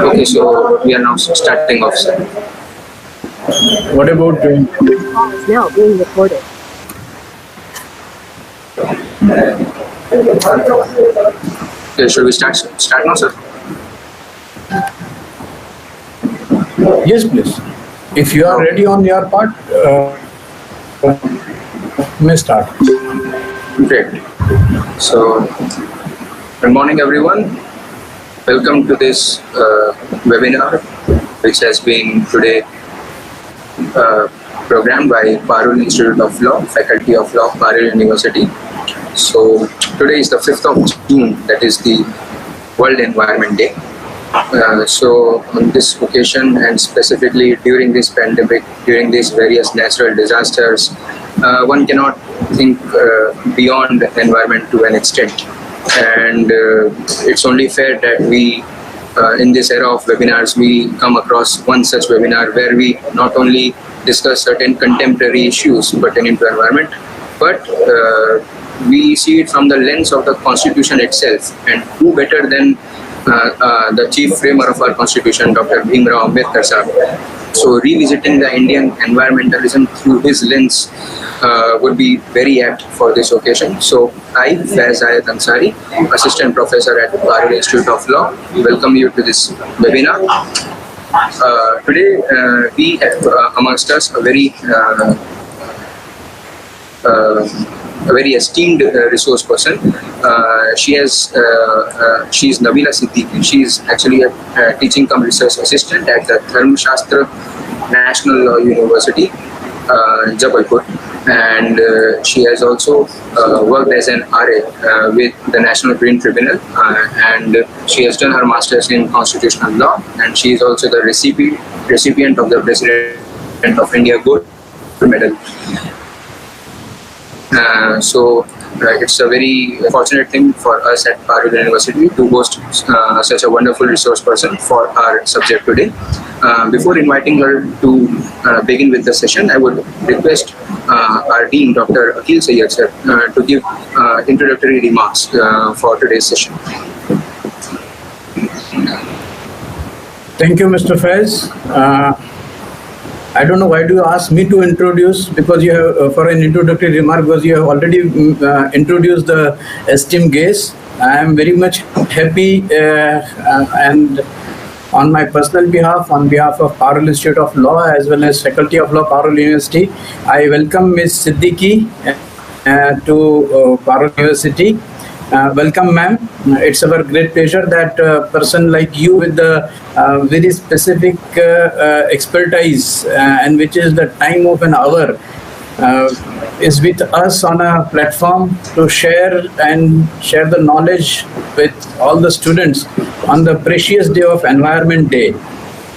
Okay, so we are now starting off, sir. What about doing? This call is now being recorded. Okay, should we start now, sir? Yes, please. If you are ready on your part, may start. Great. So, good morning, everyone. Welcome to this webinar, which has been today programmed by Parul Institute of Law, Faculty of Law, Parul University. So, today is the 5th of June, that is the World Environment Day. So on this occasion, and specifically during this pandemic, during these various natural disasters, one cannot think beyond the environment to an extent. And it's only fair that we, in this era of webinars, we come across one such webinar where we not only discuss certain contemporary issues pertaining to environment, but we see it from the lens of the Constitution itself. And who better than the chief framer of our constitution, Dr. Bhimrao Ambedkar sahab. So revisiting the Indian environmentalism through his lens would be very apt for this occasion. So I, Faiz Ayat Ansari, Assistant Professor at Parul Institute of Law, welcome you to this webinar. Today we have amongst us a very esteemed resource person. She's Nabila Siddiqui. She's actually a teaching cum research assistant at the Dharma Shastra National Law University, Jabalpur, and she has also worked as an RA with the National Green Tribunal, and she has done her masters in constitutional law, and she is also the recipient of the President of India Gold Medal. So it's a very fortunate thing for us at Parul University to host such a wonderful resource person for our subject today. Before inviting her to begin with the session, I would request our Dean, Dr. Akhil Sayyed sir, to give introductory remarks for today's session. Thank you, Mr. Faiz. I don't know why do you ask me to introduce, because you have for an introductory remark, because you have already introduced the esteemed guest. I am very much happy and on my personal behalf, on behalf of Parul Institute of Law as well as Faculty of Law, Parul University, I welcome Ms. Siddiqui to Parul University. Welcome, ma'am. It's our great pleasure that a person like you with the very specific expertise and which is the time of an hour is with us on a platform to share the knowledge with all the students on the precious day of Environment Day.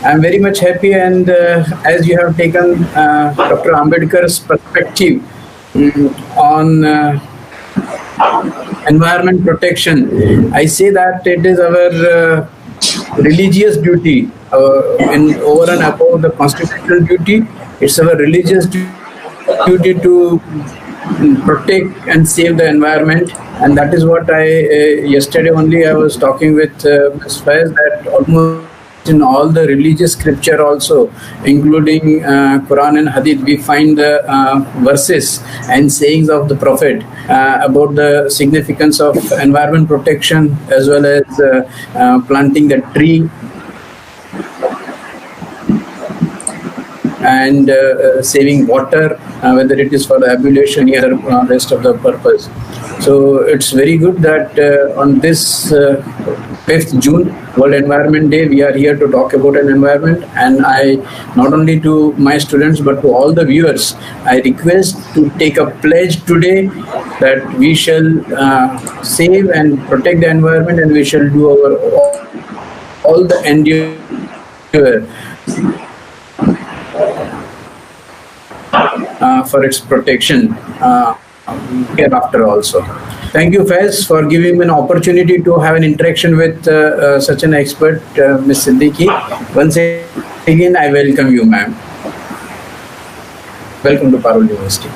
I'm very much happy, and as you have taken Dr. Ambedkar's perspective on environment protection, I say that it is our religious duty in over and above the constitutional duty. It's our religious duty to protect and save the environment, and that is what yesterday only I was talking with Ms. Faiz that almost in all the religious scripture also, including Quran and Hadith, we find the verses and sayings of the Prophet about the significance of environment protection as well as planting the tree and saving water, whether it is for the ablution or rest of the purpose. So it's very good that on this 5th June, World Environment Day, we are here to talk about an environment, and I, not only to my students but to all the viewers, I request to take a pledge today that we shall save and protect the environment, and we shall do our all the endeavor for its protection hereafter also. Thank you, Faiz, for giving me an opportunity to have an interaction with such an expert, Ms. Siddiqui. Once again, I welcome you, ma'am. Welcome to Parul University.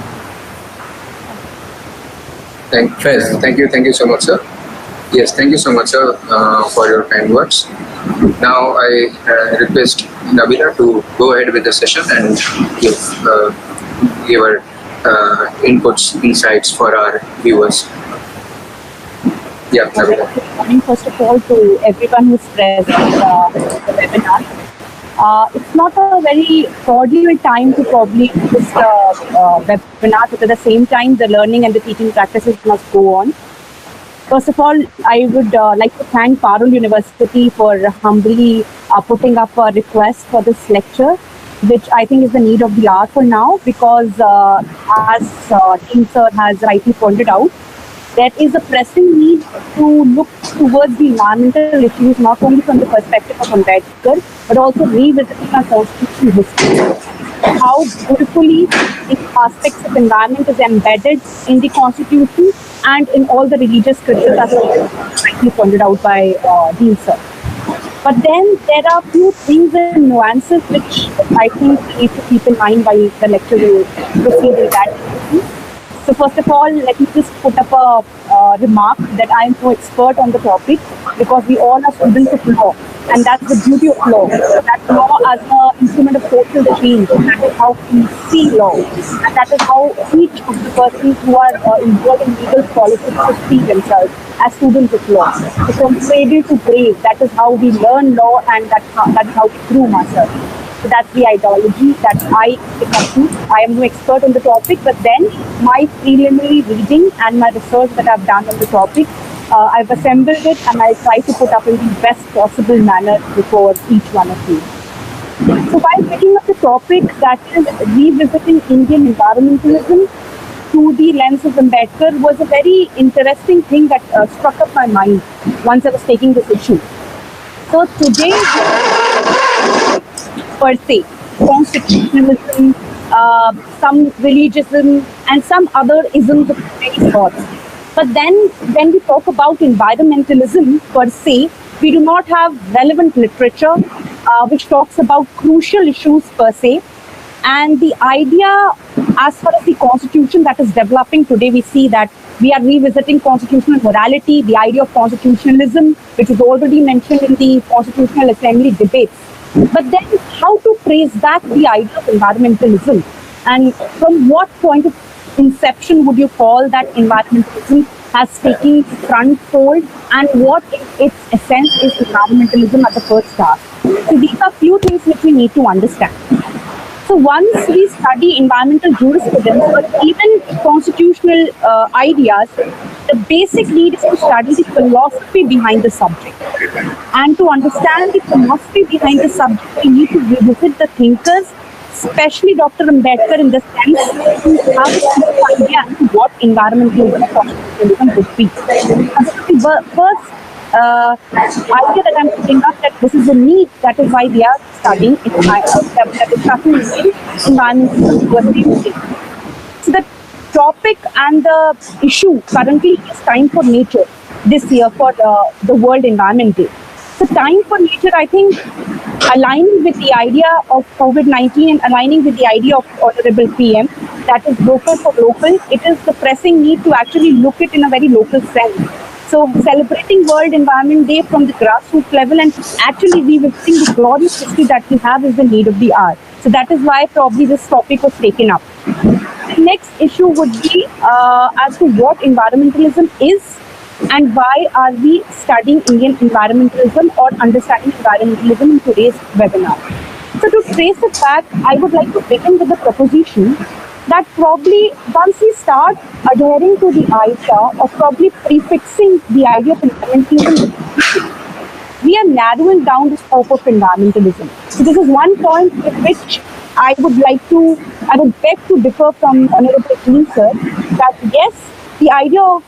Thank you so much, sir. Yes, thank you so much, sir, for your kind words. Now I request Nabila to go ahead with the session and give her inputs, insights for our viewers. Yeah, Nabila. Good morning, first of all, to everyone who's present the webinar. It's not a very fraudulent time to probably do this webinar, but at the same time, the learning and the teaching practices must go on. First of all, I would like to thank Parul University for humbly putting up a request for this lecture, which I think is the need of the hour for now, because as Dean Sir has rightly pointed out, there is a pressing need to look towards the environmental issues, not only from the perspective of Ambedkar, but also revisiting our constitutional history. How beautifully the aspects of environment is embedded in the constitution and in all the religious scriptures, as rightly pointed out by Dean Sir. But then there are a few things and nuances which I think we need to keep in mind while the lecture will proceed in that direction. So first of all, let me just put up a remark that I am no expert on the topic, because we all are students of law, and that's the beauty of law. That law as an instrument of social change, that is how we see law, and that is how each of the persons who are involved in legal politics should see themselves as students of law. So from cradle to grave, that is how we learn law, and that's how we groom ourselves. So that's the ideology that I pick up to. I am no expert on the topic, but then my preliminary reading and my research that I've done on the topic, I've assembled it and I'll try to put up in the best possible manner before each one of you. So while picking up the topic, that is revisiting Indian environmentalism through the lens of Ambedkar, was a very interesting thing that struck up my mind once I was taking this issue. So today, per se, constitutionalism, some religiousm, and some other isms of many sorts. But then, when we talk about environmentalism per se, we do not have relevant literature which talks about crucial issues per se. And the idea, as far as the constitution that is developing today, we see that we are revisiting constitutional morality, the idea of constitutionalism, which is already mentioned in the Constitutional Assembly debates. But then how to trace back the idea of environmentalism? And from what point of inception would you call that environmentalism has taken front fold, and what in its essence is environmentalism at the first start? So these are few things which we need to understand. So once we study environmental jurisprudence or even constitutional ideas, the basic need is to study the philosophy behind the subject. And to understand the philosophy behind the subject, we need to revisit the thinkers, especially Dr. Ambedkar, in the sense to have an idea as to what environmentalism and constitutionalism would be. The first idea that I'm putting up, that this is a need, that is why we are studying environmental. So the topic and the issue currently is Time for Nature this year for the World Environment Day. So Time for Nature, I think, aligning with the idea of COVID-19 and aligning with the idea of Honorable PM, that is local for local, it is the pressing need to actually look it in a very local sense. So celebrating World Environment Day from the grassroots level and actually revisiting the glorious history that we have is the need of the hour. So that is why probably this topic was taken up. The next issue would be as to what environmentalism is and why are we studying Indian environmentalism or understanding environmentalism in today's webinar. So to trace it back, I would like to begin with the proposition that probably once we start adhering to the idea of probably prefixing the idea of environmentalism, we are narrowing down the scope of environmentalism. So this is one point with which I would beg to differ from Honorable Dean Sir, that yes, the idea of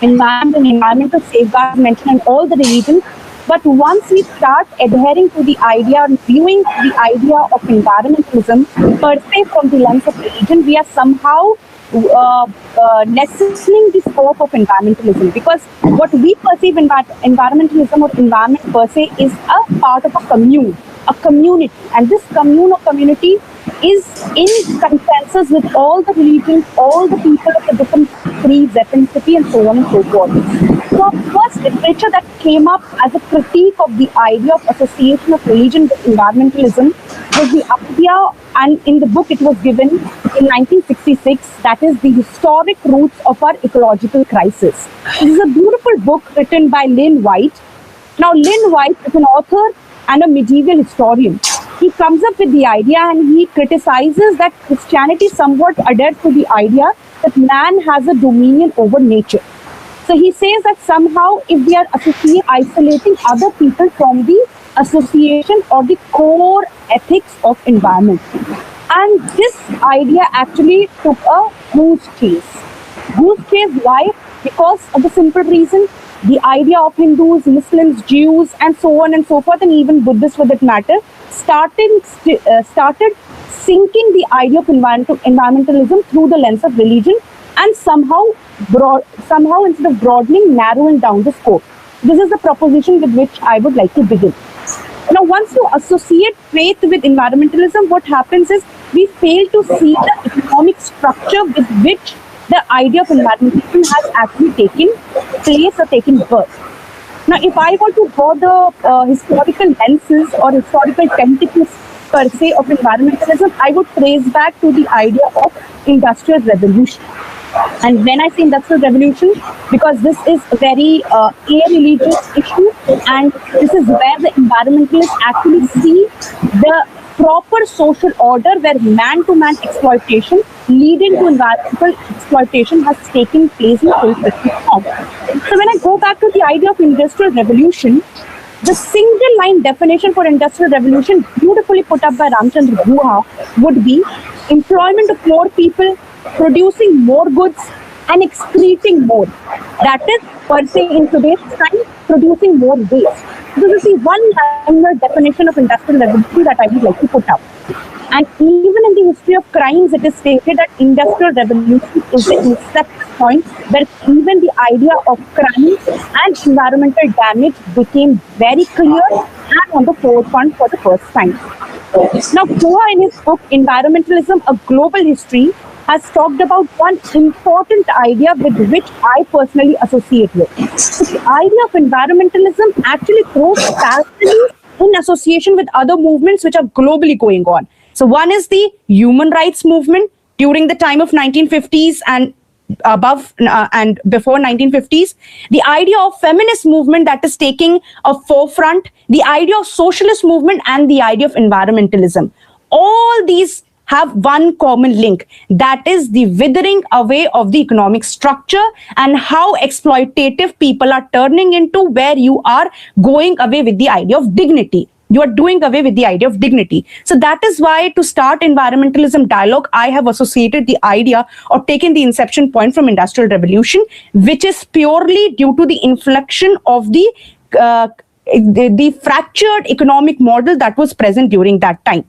environment and environmental safeguard mentioned in all the religions, but once we start adhering to the idea and viewing the idea of environmentalism per se from the lens of religion, we are somehow lessening the scope of environmentalism, because what we perceive environmentalism or environment per se is a part of a commune, a community, and this commune or community is in consensus with all the religions, all the people of the different creeds, ethnicity, and so on and so forth. So first literature that came up as a critique of the idea of association of religion with environmentalism was the idea, and in the book it was given in 1966, that is the historic roots of our ecological crisis. This is a beautiful book written by Lynn White. Now Lynn White is an author and a medieval historian. He comes up with the idea and he criticizes that Christianity somewhat adheres to the idea that man has a dominion over nature. So he says that somehow if we are isolating other people from the association or the core ethics of environment. And this idea actually took a goose chase. Goose chase, why? Because of the simple reason, the idea of Hindus, Muslims, Jews, and so on and so forth, and even Buddhists for that matter, started sinking the idea of environmentalism through the lens of religion, and somehow instead of broadening, narrowing down the scope. This is the proposition with which I would like to begin. Now, once you associate faith with environmentalism, what happens is we fail to see the economic structure with which the idea of environmentalism has actually taken place or taken birth. Now, if I were to draw the historical lenses or historical tentacles per se of environmentalism, I would trace back to the idea of industrial revolution. And when I say industrial revolution, because this is a very a-religious issue, and this is where the environmentalists actually see the proper social order where man-to-man exploitation leading to environmental exploitation has taken place in full form. So when I go back to the idea of industrial revolution, the single line definition for industrial revolution, beautifully put up by Ramchandra Guha, would be employment of more people, producing more goods, and excreting more. That is, per se, in today's time, producing more waste. This is the one-liner definition of industrial revolution that I would like to put up. And even in the history of crimes, it is stated that industrial revolution is the inception point where even the idea of crime and environmental damage became very clear and on the forefront for the first time. Now, Guha in his book, Environmentalism, A Global History, has talked about one important idea with which I personally associate with. So the idea of environmentalism actually grows parallelly in association with other movements which are globally going on. So one is the human rights movement during the time of 1950s and above and before 1950s, the idea of feminist movement that is taking a forefront, the idea of socialist movement, and the idea of environmentalism. All these have one common link, that is the withering away of the economic structure and how exploitative people are turning into, where you are going away with the idea of dignity. You are doing away with the idea of dignity. So that is why, to start environmentalism dialogue, I have associated the idea or taken the inception point from Industrial Revolution, which is purely due to the inflection of the fractured economic model that was present during that time.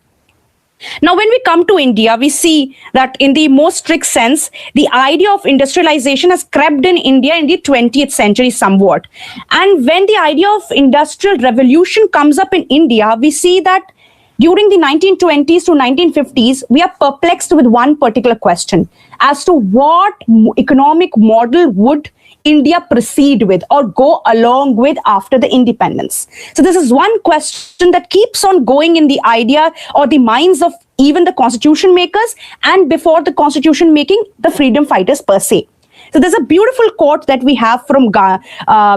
Now, when we come to India, we see that in the most strict sense, the idea of industrialization has crept in India in the 20th century somewhat. And when the idea of industrial revolution comes up in India, we see that during the 1920s to 1950s, we are perplexed with one particular question as to what economic model would India proceed with or go along with after the independence. So this is one question that keeps on going in the idea or the minds of even the constitution makers, and before the constitution making, the freedom fighters per se. So there's a beautiful quote that we have from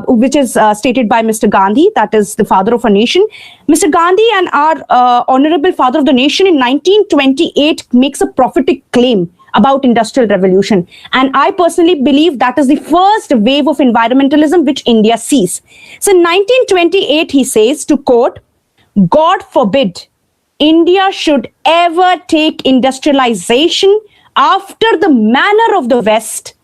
which is stated by Mr. Gandhi, that is the father of a nation. Mr. Gandhi and our honorable father of the nation in 1928 makes a prophetic claim about industrial revolution. And I personally believe that is the first wave of environmentalism which India sees. So in 1928, he says, to quote, "God forbid India should ever take industrialization after the manner of the West,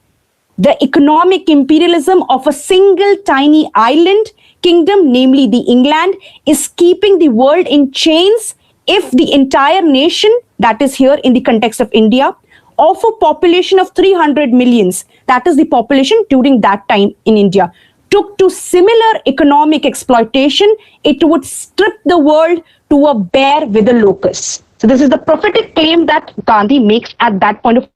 the economic imperialism of a single tiny island kingdom, namely the England, is keeping the world in chains if the entire nation, that is here in the context of India, of a population of 300 millions, that is the population during that time in India, took to similar economic exploitation, it would strip the world to a bear with a locust." So this is the prophetic claim that Gandhi makes at that point of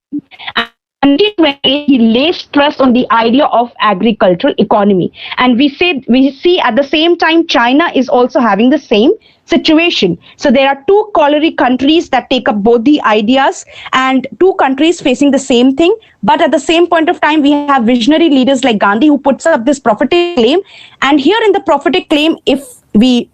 time. 1928, he lays stress on the idea of agricultural economy. And we see at the same time, China is also having the same situation. So there are two colliery countries that take up both the ideas, and two countries facing the same thing. But at the same point of time, we have visionary leaders like Gandhi who puts up this prophetic claim. And here in the prophetic claim, if we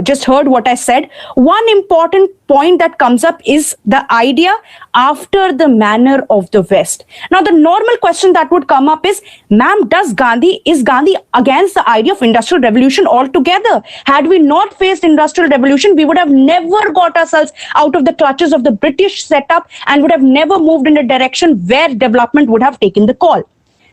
just heard what I said, one important point that comes up is the idea after the manner of the West. Now, the normal question that would come up is, ma'am, is Gandhi against the idea of industrial revolution altogether? Had we not faced industrial revolution, we would have never got ourselves out of the clutches of the British setup and would have never moved in a direction where development would have taken the call.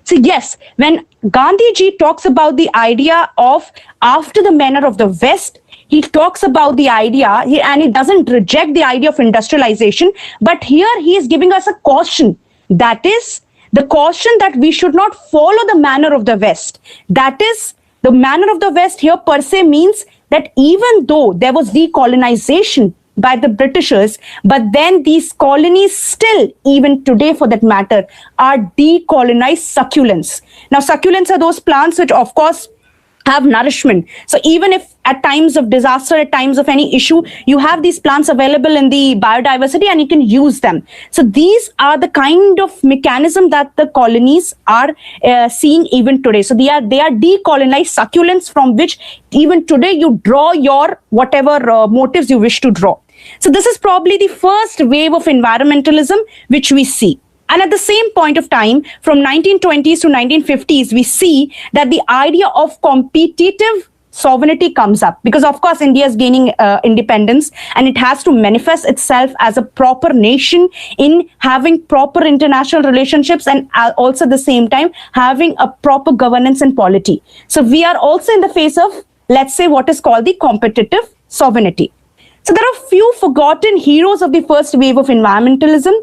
So yes, when Gandhi ji talks about the idea of after the manner of the West, he talks about the idea, and he doesn't reject the idea of industrialization, but here he is giving us a caution. That is the caution that we should not follow the manner of the West. That is, the manner of the West here per se means that even though there was decolonization by the Britishers, but then these colonies still, even today for that matter, are decolonized succulents. Now, succulents are those plants which, of course, have nourishment. So even if at times of disaster, at times of any issue, you have these plants available in the biodiversity and you can use them. So these are the kind of mechanism that the colonies are seeing even today. So they are decolonized succulents from which even today you draw your whatever motives you wish to draw. So this is probably the first wave of environmentalism which we see. And at the same point of time, from 1920s to 1950s, we see that the idea of competitive sovereignty comes up because, of course, India is gaining independence and it has to manifest itself as a proper nation in having proper international relationships and also at the same time having a proper governance and polity. So we are also in the face of, let's say, what is called the competitive sovereignty. So there are few forgotten heroes of the first wave of environmentalism,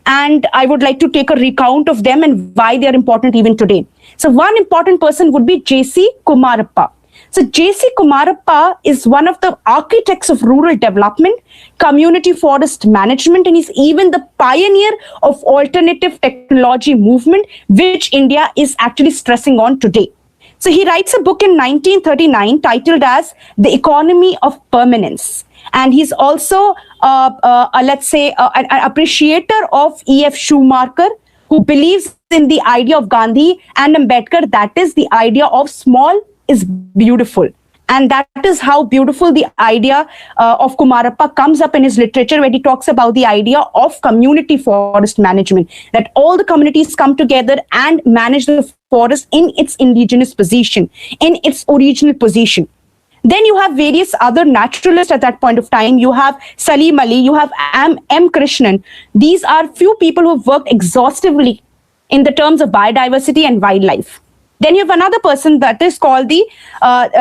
and I would like to take a recount of them and why they are important even today. So one important person would be J.C. Kumarappa. So J.C. Kumarappa is one of the architects of rural development, community forest management, and he's even the pioneer of alternative technology movement, which India is actually stressing on today. So he writes a book in 1939 titled as The Economy of Permanence. And he's also, let's say, an appreciator of E.F. Schumacher, who believes in the idea of Gandhi and Ambedkar, that is the idea of small is beautiful. And that is how beautiful the idea of Kumarappa comes up in his literature, where he talks about the idea of community forest management, that all the communities come together and manage the forest in its indigenous position, in its original position. Then you have various other naturalists at that point of time. You have Salim Ali, you have M. Krishnan. These are few people who have worked exhaustively in the terms of biodiversity and wildlife. Then you have another person that is called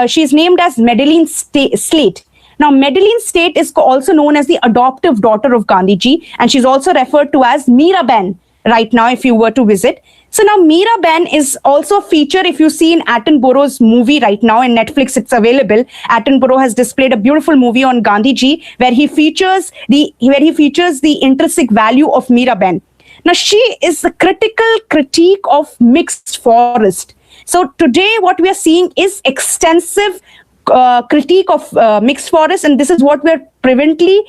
she's named as Madeline Slate. Now, Madeline Slate is also known as the adoptive daughter of Gandhiji, and she's also referred to as Miraben right now if you were to visit. So now Miraben is also a feature if you see in Attenborough's movie right now in Netflix, it's available. Attenborough has displayed a beautiful movie on Gandhiji where he features the intrinsic value of Miraben. Now she is a critical critique of mixed forest. So today what we are seeing is extensive critique of mixed forest, and this is what we're presently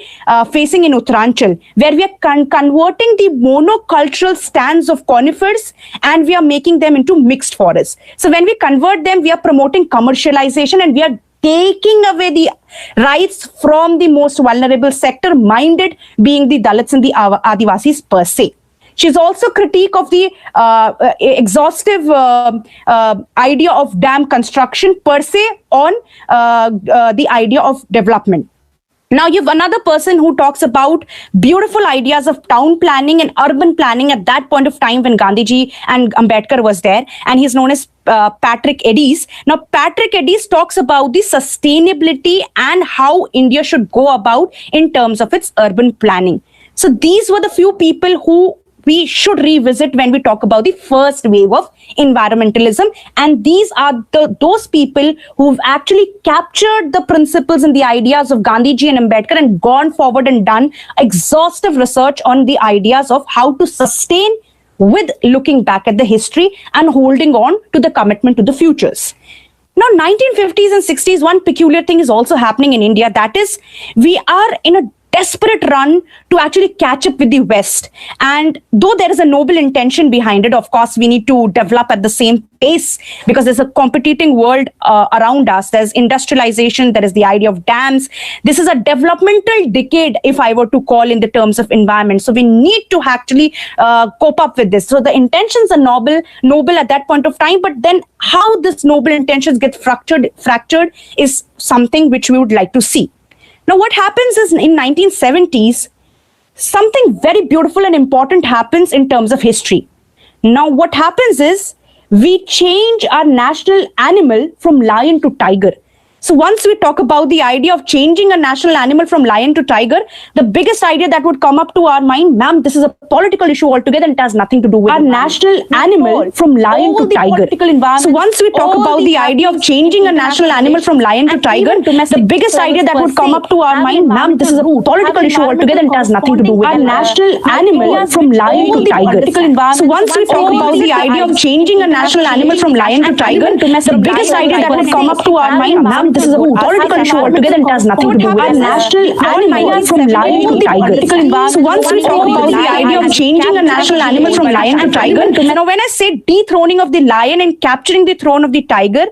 facing in Uttaranchal, where we are converting the monocultural stands of conifers and we are making them into mixed forests. So when we convert them, we are promoting commercialization and we are taking away the rights from the most vulnerable sector, minded being the Dalits and the Adivasis per se. She's also critique of the exhaustive idea of dam construction per se on the idea of development. Now you have another person who talks about beautiful ideas of town planning and urban planning at that point of time when Gandhiji and Ambedkar was there, and he's known as Patrick Eddies. Now Patrick Eddies talks about the sustainability and how India should go about in terms of its urban planning. So these were the few people who we should revisit when we talk about the first wave of environmentalism. And these are those people who've actually captured the principles and the ideas of Gandhiji and Ambedkar and gone forward and done exhaustive research on the ideas of how to sustain with looking back at the history and holding on to the commitment to the futures. Now, 1950s and 60s, one peculiar thing is also happening in India. That is, we are in a desperate run to actually catch up with the West. And though there is a noble intention behind it, of course, we need to develop at the same pace because there's a competing world around us. There's industrialization. There is the idea of dams. This is a developmental decade, if I were to call in the terms of environment. So we need to actually cope up with this. So the intentions are noble at that point of time. But then how this noble intentions get fractured is something which we would like to see. Now, what happens is in 1970s, something very beautiful and important happens in terms of history. Now, what happens is we change our national animal from lion to tiger. So once we talk about the idea of changing a national animal from lion to tiger, the biggest idea that would come up to our mind, ma'am, this is a political issue altogether and it has nothing to do with our national animal from lion to tiger. So once we talk about the idea of changing a national animal from lion to tiger, the biggest idea that would come up to our mind, ma'am, this is a political issue altogether and it has nothing to do with our national animal from lion to tiger. So once we talk about the idea of changing a national animal from lion to tiger, the biggest idea that would come up to our mind, ma'am, this is a political issue altogether and it has nothing to do with our national animal from lion to tiger. So once we talk about the idea of changing a national animal from lion to tiger, now when I say dethroning of the lion and capturing the throne of the tiger,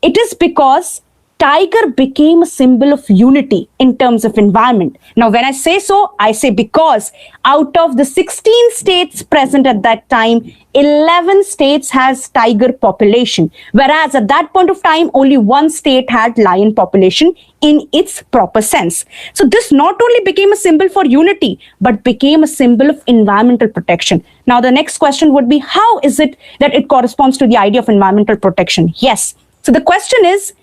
it is because tiger became a symbol of unity in terms of environment. Now, when I say so, I say because out of the 16 states present at that time, 11 states has tiger population, whereas at that point of time, only one state had lion population in its proper sense. So this not only became a symbol for unity, but became a symbol of environmental protection. Now, the next question would be, how is it that it corresponds to the idea of environmental protection? Yes. So the question is,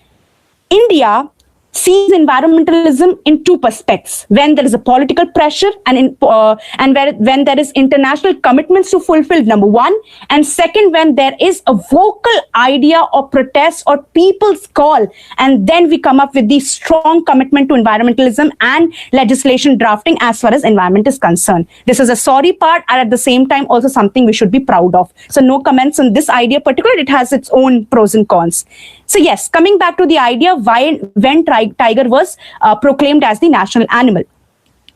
India sees environmentalism in two perspectives: when there is a political pressure and when there is international commitments to fulfill, number one, and second, when there is a vocal idea or protest or people's call, and then we come up with the strong commitment to environmentalism and legislation drafting as far as environment is concerned. This is a sorry part and at the same time also something we should be proud of. So no comments on this idea particularly, it has its own pros and cons. So yes, coming back to the idea when tiger was proclaimed as the national animal.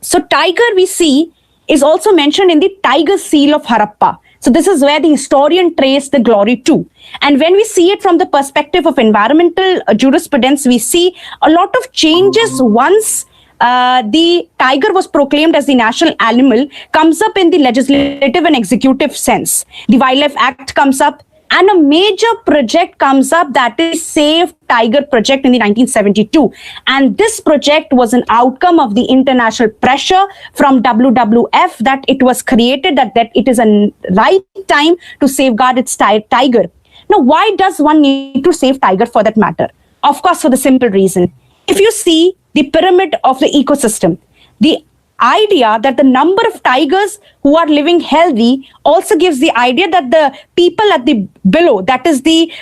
So tiger, we see, is also mentioned in the tiger seal of Harappa. So this is where the historian traced the glory to. And when we see it from the perspective of environmental jurisprudence, we see a lot of changes once the tiger was proclaimed as the national animal comes up in the legislative and executive sense. The Wildlife Act comes up, and a major project comes up, that is Save Tiger project in the 1972. And this project was an outcome of the international pressure from WWF that it was created, that it is a right time to safeguard its tiger. Now, why does one need to save tiger for that matter? Of course, for the simple reason. If you see the pyramid of the ecosystem, the idea that the number of tigers who are living healthy also gives the idea that the people at the below, that is the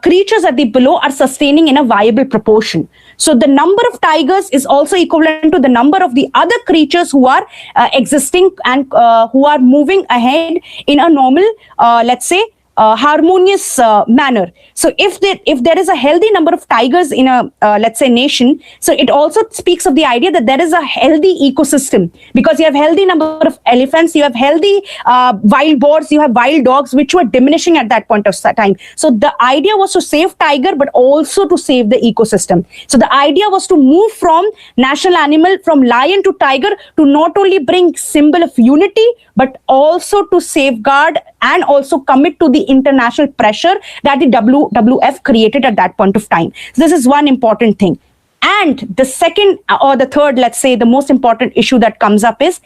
creatures at the below, are sustaining in a viable proportion. So the number of tigers is also equivalent to the number of the other creatures who are existing and who are moving ahead in a normal, let's say, harmonious manner. So if there is a healthy number of tigers in a let's say nation, so it also speaks of the idea that there is a healthy ecosystem, because you have healthy number of elephants, you have healthy wild boars, you have wild dogs, which were diminishing at that point of time. So the idea was to save tiger, but also to save the ecosystem. So the idea was to move from national animal, from lion to tiger, to not only bring symbol of unity, but also to safeguard and also commit to the international pressure that the WWF created at that point of time. So this is one important thing. And the second or the third, let's say, the most important issue that comes up is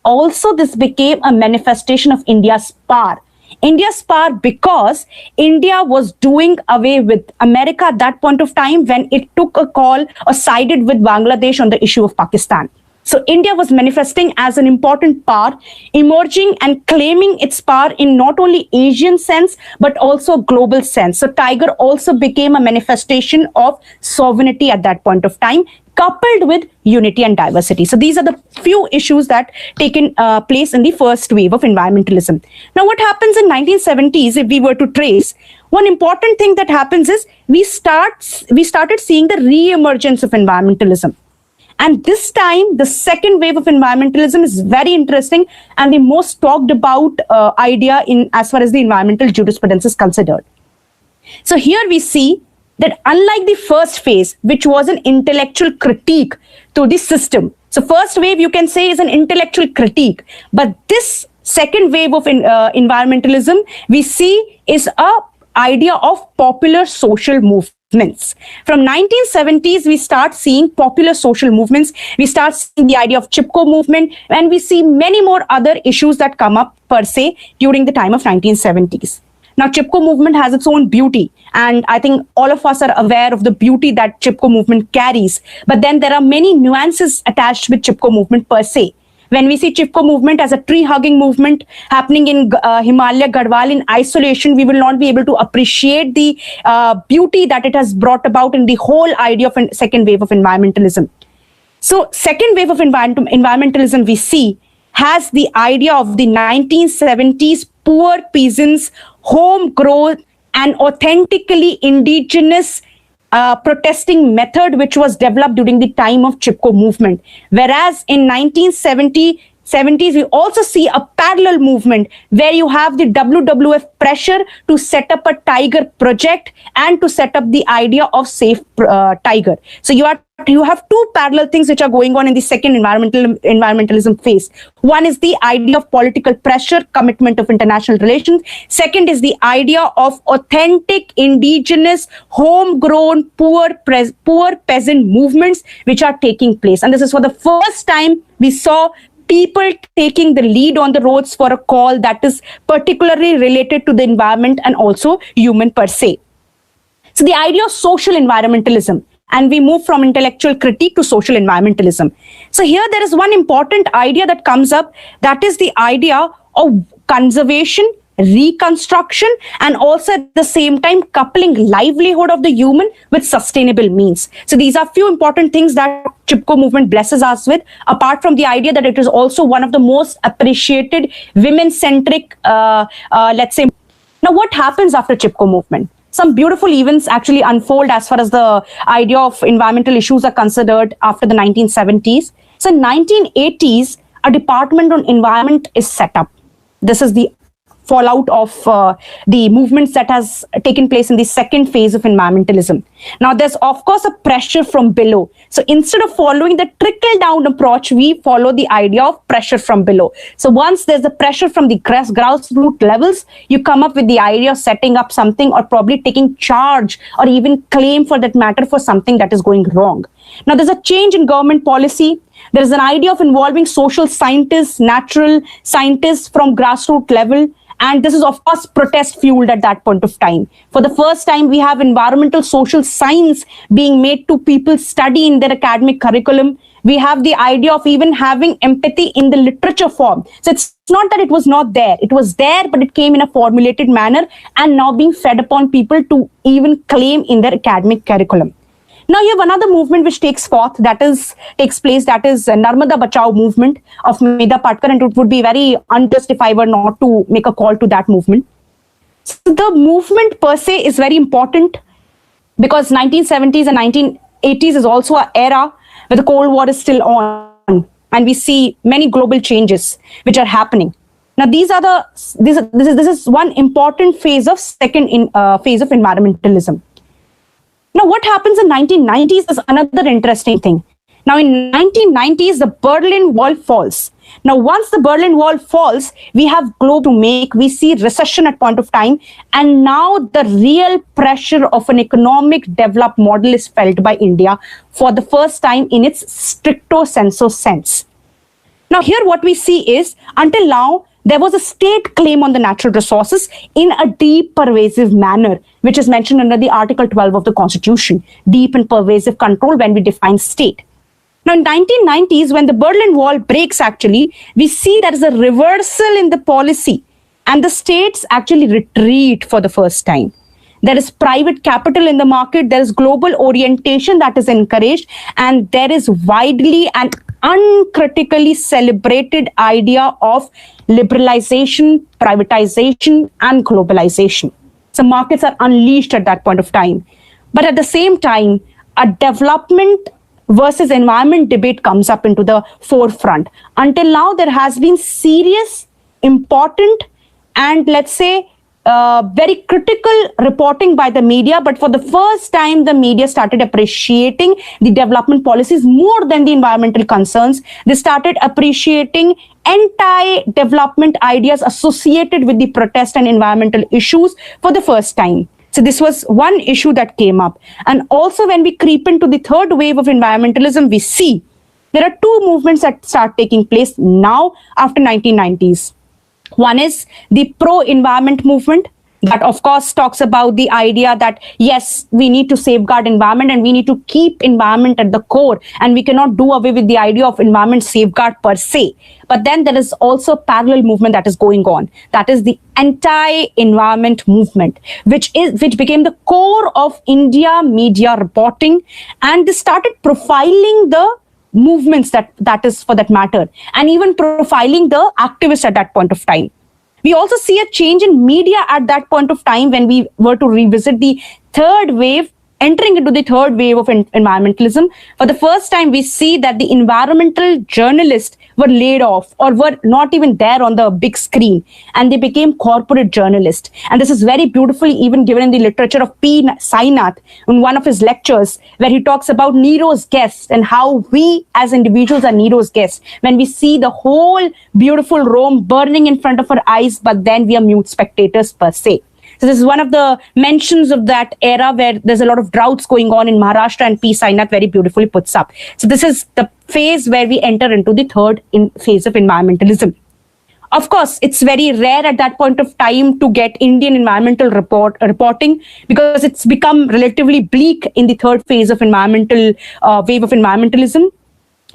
also this became a manifestation of India's power. India's power because India was doing away with America at that point of time when it took a call or sided with Bangladesh on the issue of Pakistan. So India was manifesting as an important power, emerging and claiming its power in not only Asian sense, but also global sense. So Tiger also became a manifestation of sovereignty at that point of time, coupled with unity and diversity. So these are the few issues that taken place in the first wave of environmentalism. Now, what happens in 1970s, if we were to trace, one important thing that happens is we started seeing the re-emergence of environmentalism. And this time, the second wave of environmentalism is very interesting and the most talked about idea in as far as the environmental jurisprudence is considered. So here we see that unlike the first phase, which was an intellectual critique to the system. So first wave, you can say, is an intellectual critique. But this second wave of environmentalism, we see is a idea of popular social movements. From 1970s, we start seeing popular social movements. We start seeing the idea of Chipko movement, and we see many more other issues that come up per se during the time of 1970s. Now, Chipko movement has its own beauty, and I think all of us are aware of the beauty that Chipko movement carries. But then there are many nuances attached with Chipko movement per se. When we see Chipko movement as a tree-hugging movement happening in Himalaya, Garhwal in isolation, we will not be able to appreciate the beauty that it has brought about in the whole idea of a second wave of environmentalism. So second wave of environmentalism we see has the idea of the 1970s poor peasants, homegrown and authentically indigenous protesting method which was developed during the time of Chipko movement. Whereas in 1970s, we also see a parallel movement where you have the WWF pressure to set up a Tiger project and to set up the idea of Safe Tiger. So you have two parallel things which are going on in the second environmentalism phase. One is the idea of political pressure, commitment of international relations. Second is the idea of authentic, indigenous, homegrown, poor peasant movements which are taking place. And this is for the first time we saw people taking the lead on the roads for a call that is particularly related to the environment and also human per se. So the idea of social environmentalism, and we move from intellectual critique to social environmentalism. So here there is one important idea that comes up, that is the idea of conservation, reconstruction, and also at the same time coupling livelihood of the human with sustainable means. So these are few important things that Chipko movement blesses us with, apart from the idea that it is also one of the most appreciated women-centric, let's say. Now, what happens after Chipko movement? Some beautiful events actually unfold as far as the idea of environmental issues are considered after the 1970s. So in 1980s, a Department on Environment is set up. This is the fallout of the movements that has taken place in the second phase of environmentalism. Now, there's of course a pressure from below. So instead of following the trickle-down approach, we follow the idea of pressure from below. So once there's the pressure from the grassroots levels, you come up with the idea of setting up something or probably taking charge or even claim for that matter for something that is going wrong. Now, there's a change in government policy. There is an idea of involving social scientists, natural scientists from grassroots level. And this is, of course, protest fueled at that point of time. For the first time, we have environmental social science being made to people study in their academic curriculum. We have the idea of even having empathy in the literature form. So it's not that it was not there. It was there, but it came in a formulated manner and now being fed upon people to even claim in their academic curriculum. Now you have another movement which takes place, that is Narmada Bachao movement of Medha Patkar, and it would be very unjust if I were not to make a call to that movement. So the movement per se is very important because 1970s and 1980s is also an era where the Cold War is still on, and we see many global changes which are happening. Now this is one important phase of phase of environmentalism. Now, what happens in 1990s is another interesting thing. Now, in 1990s, the Berlin Wall falls. Now, once the Berlin Wall falls, we have globe to make. We see recession at point of time. And now the real pressure of an economic developed model is felt by India for the first time in its stricto sensu sense. Now, here what we see is, until now, there was a state claim on the natural resources in a deep, pervasive manner, which is mentioned under the Article 12 of the Constitution, deep and pervasive control when we define state. Now, in 1990s, when the Berlin Wall breaks, actually, we see there is a reversal in the policy, and the states actually retreat for the first time. There is private capital in the market, there is global orientation that is encouraged, and there is widely and uncritically celebrated idea of liberalization, privatization, and globalization. So markets are unleashed at that point of time. But at the same time, a development versus environment debate comes up into the forefront. Until now, there has been serious, important, and let's say very critical reporting by the media, but for the first time, the media started appreciating the development policies more than the environmental concerns. They started appreciating anti-development ideas associated with the protest and environmental issues for the first time. So this was one issue that came up. And also when we creep into the third wave of environmentalism, we see there are two movements that start taking place now after 1990s. One is the pro-environment movement that, of course, talks about the idea that, yes, we need to safeguard environment and we need to keep environment at the core, and we cannot do away with the idea of environment safeguard per se. But then there is also a parallel movement that is going on. That is the anti-environment movement, which became the core of India media reporting, and they started profiling the movements that is for that matter, and even profiling the activists at that point of time. We also see a change in media at that point of time when we were to revisit the third wave, entering into the third wave of environmentalism. For the first time, we see that the environmental journalists were laid off or were not even there on the big screen, and they became corporate journalists. And this is very beautifully even given in the literature of P. Sainath in one of his lectures, where he talks about Nero's guests and how we as individuals are Nero's guests. When we see the whole beautiful Rome burning in front of our eyes, but then we are mute spectators per se. So this is one of the mentions of that era where there's a lot of droughts going on in Maharashtra, and P. Sainath very beautifully puts up. So this is the phase where we enter into the third phase of environmentalism. Of course, it's very rare at that point of time to get Indian environmental reporting, because it's become relatively bleak in the third phase of environmental wave of environmentalism,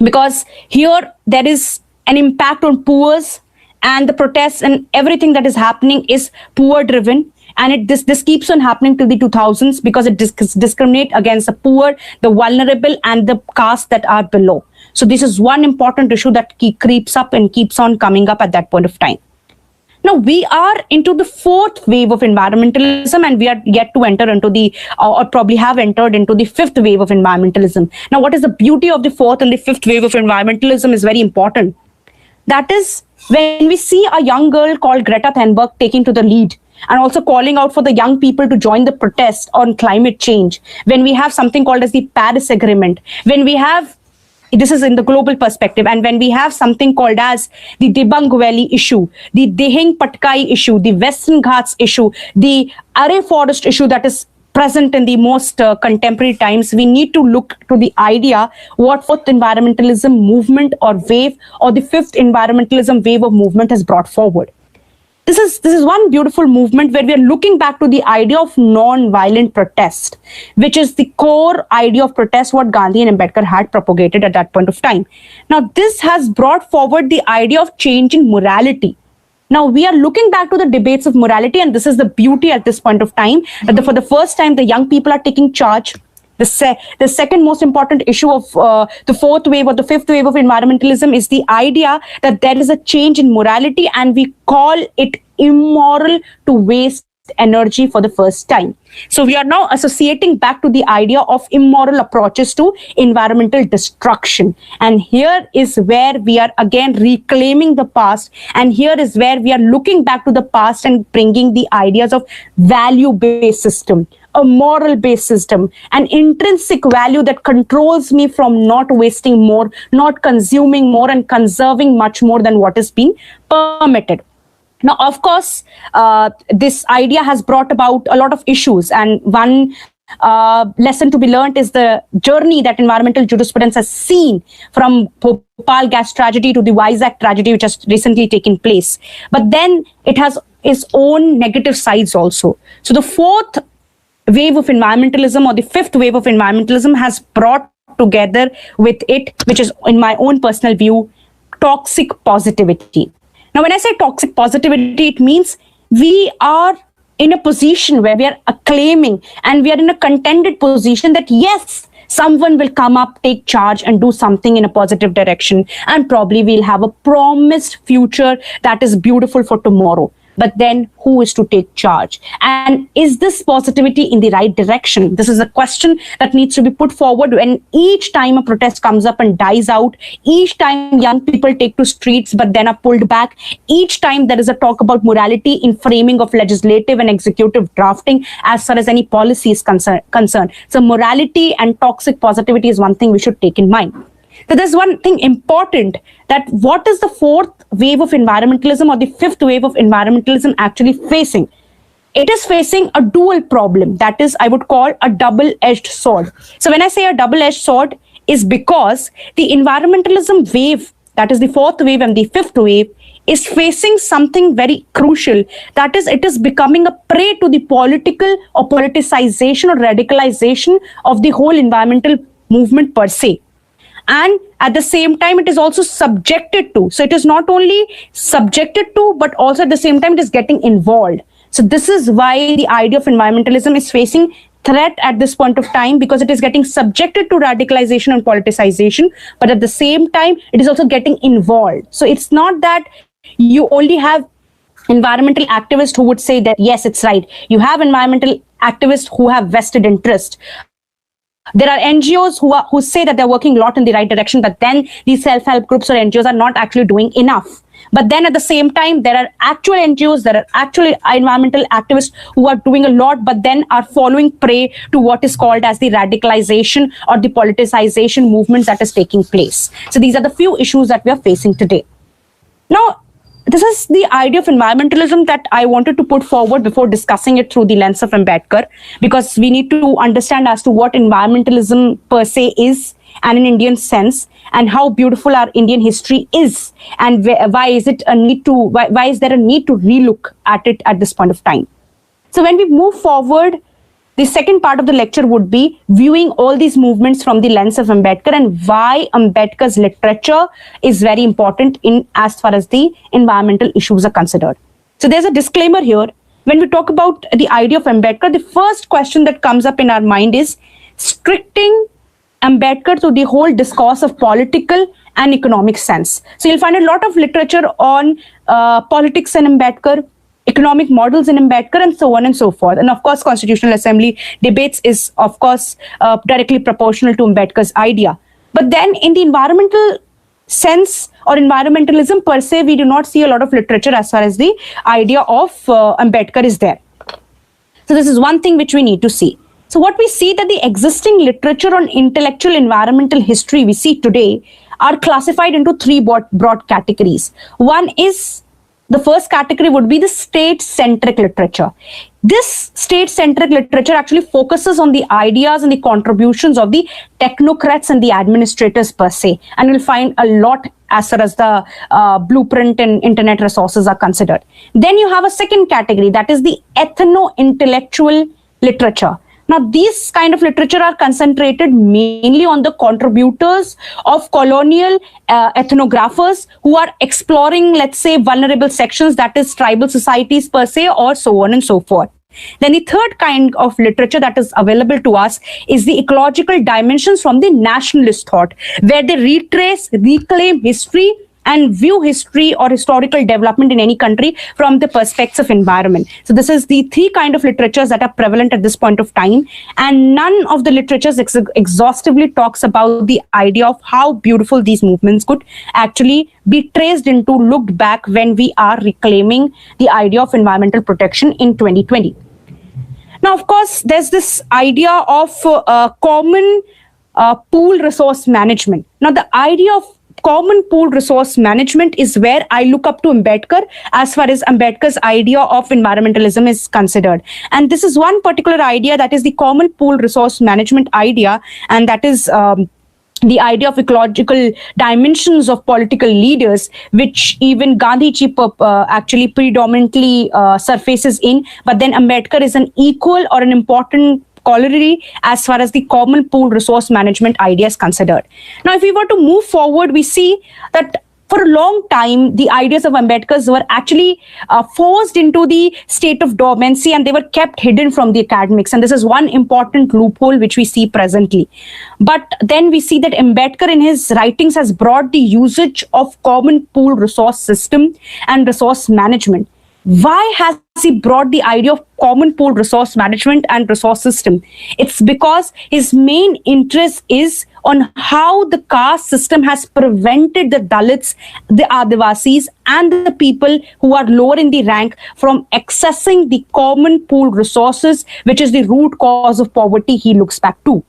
because here there is an impact on poors, and the protests and everything that is happening is poor driven. And this keeps on happening till the 2000s, because it discriminates against the poor, the vulnerable, and the caste that are below. So this is one important issue that creeps up and keeps on coming up at that point of time. Now we are into the fourth wave of environmentalism, and we are yet to enter into the, or probably have entered into the fifth wave of environmentalism. Now, what is the beauty of the fourth and the fifth wave of environmentalism is very important. That is when we see a young girl called Greta Thunberg taking to the lead, and also calling out for the young people to join the protest on climate change. When we have something called as the Paris Agreement, when we have, this is in the global perspective, and when we have something called as the Dibang Valley issue, the Deheng Patkai issue, the Western Ghats issue, the Array Forest issue that is present in the most contemporary times, we need to look to the idea what fourth environmentalism movement or wave, or the fifth environmentalism wave of movement has brought forward. This is one beautiful movement where we are looking back to the idea of non-violent protest, which is the core idea of protest what Gandhi and Ambedkar had propagated at that point of time. Now, this has brought forward the idea of change in morality. Now, we are looking back to the debates of morality, and this is the beauty at this point of time, that for the first time, the young people are taking charge. The second most important issue of the fourth wave or the fifth wave of environmentalism is the idea that there is a change in morality, and we call it immoral to waste energy for the first time. So we are now associating back to the idea of immoral approaches to environmental destruction. And here is where we are again reclaiming the past. And here is where we are looking back to the past and bringing the ideas of value-based system, a moral-based system, an intrinsic value that controls me from not wasting more, not consuming more, and conserving much more than what is being permitted. Now, of course, this idea has brought about a lot of issues, and one lesson to be learned is the journey that environmental jurisprudence has seen from Bhopal gas tragedy to the Vizag tragedy, which has recently taken place. But then it has its own negative sides also. So the fourth wave of environmentalism, or the fifth wave of environmentalism, has brought together with it, which is, in my own personal view, toxic positivity. Now, when I say toxic positivity, it means we are in a position where we are acclaiming and we are in a contended position that yes, someone will come up, take charge and do something in a positive direction, and probably we'll have a promised future that is beautiful for tomorrow. But then who is to take charge? And is this positivity in the right direction? This is a question that needs to be put forward when each time a protest comes up and dies out, each time young people take to streets but then are pulled back, each time there is a talk about morality in framing of legislative and executive drafting as far as any policy is concerned. So morality and toxic positivity is one thing we should take in mind. So there's one thing important, that what is the fourth wave of environmentalism or the fifth wave of environmentalism actually facing? It is facing a dual problem, that is, I would call a double-edged sword. So when I say a double-edged sword, is because the environmentalism wave, that is the fourth wave and the fifth wave, is facing something very crucial. That is, it is becoming a prey to the political or politicization or radicalization of the whole environmental movement per se. And at the same time, it is also subjected to. So it is not only subjected to, but also at the same time, it is getting involved. So this is why the idea of environmentalism is facing threat at this point of time, because it is getting subjected to radicalization and politicization, but at the same time, it is also getting involved. So it's not that you only have environmental activists who would say that, yes, it's right. You have environmental activists who have vested interest. There are NGOs who say that they're working a lot in the right direction, but then these self-help groups or NGOs are not actually doing enough. But then at the same time, there are actual NGOs, there are actually environmental activists who are doing a lot, but then are falling prey to what is called as the radicalization or the politicization movement that is taking place. So these are the few issues that we are facing today. Now, this is the idea of environmentalism that I wanted to put forward before discussing it through the lens of Ambedkar, because we need to understand as to what environmentalism per se is, and in Indian sense, and how beautiful our Indian history is, and why is there a need to relook at it at this point of time. So when we move forward, the second part of the lecture would be viewing all these movements from the lens of Ambedkar and why Ambedkar's literature is very important in as far as the environmental issues are considered. So there's a disclaimer here. When we talk about the idea of Ambedkar, the first question that comes up in our mind is restricting Ambedkar to the whole discourse of political and economic sense. So you'll find a lot of literature on politics in Ambedkar, economic models in Ambedkar, and so on and so forth. And of course, Constitutional Assembly debates is, of course, directly proportional to Ambedkar's idea. But then in the environmental sense or environmentalism per se, we do not see a lot of literature as far as the idea of Ambedkar is there. So this is one thing which we need to see. So what we see that the existing literature on intellectual environmental history we see today are classified into three broad categories. One is, the first category would be the state-centric literature. This state-centric literature actually focuses on the ideas and the contributions of the technocrats and the administrators per se. And you'll find a lot as far as the blueprint and internet resources are considered. Then you have a second category, that is the ethno-intellectual literature. Now, these kind of literature are concentrated mainly on the contributors of colonial ethnographers who are exploring, let's say, vulnerable sections, that is tribal societies per se, or so on and so forth. Then the third kind of literature that is available to us is the ecological dimensions from the nationalist thought, where they retrace, reclaim history, and view history or historical development in any country from the perspective of environment. So this is the three kind of literatures that are prevalent at this point of time. And none of the literatures exhaustively talks about the idea of how beautiful these movements could actually be traced into, looked back when we are reclaiming the idea of environmental protection in 2020. Now, of course, there's this idea of common pool resource management. Now, the idea of common pool resource management is where I look up to Ambedkar as far as Ambedkar's idea of environmentalism is considered. And this is one particular idea, that is the common pool resource management idea, and that is the idea of ecological dimensions of political leaders, which even Gandhiji actually predominantly surfaces in, but then Ambedkar is an equal or an important corollary as far as the common pool resource management idea is considered. Now, if we were to move forward, we see that for a long time, the ideas of Ambedkar's were actually forced into the state of dormancy, and they were kept hidden from the academics. And this is one important loophole which we see presently. But then we see that Ambedkar in his writings has brought the usage of common pool resource system and resource management. Why has he brought the idea of common pool resource management and resource system? It's because his main interest is on how the caste system has prevented the Dalits, the Adivasis, and the people who are lower in the rank from accessing the common pool resources, which is the root cause of poverty he looks back to.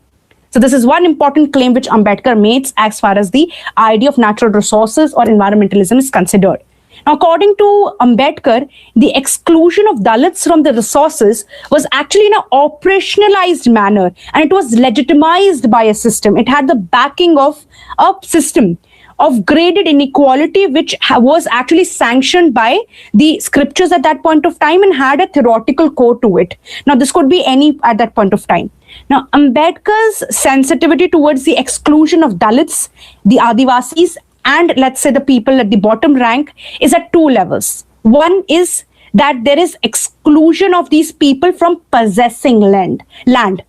So this is one important claim which Ambedkar makes as far as the idea of natural resources or environmentalism is considered. Now, according to Ambedkar, the exclusion of Dalits from the resources was actually in an operationalized manner, and it was legitimized by a system. It had the backing of a system of graded inequality, which was actually sanctioned by the scriptures at that point of time and had a theoretical core to it. Now, this could be any at that point of time. Now, Ambedkar's sensitivity towards the exclusion of Dalits, the Adivasis, and let's say the people at the bottom rank is at two levels. One is that there is exclusion of these people from possessing land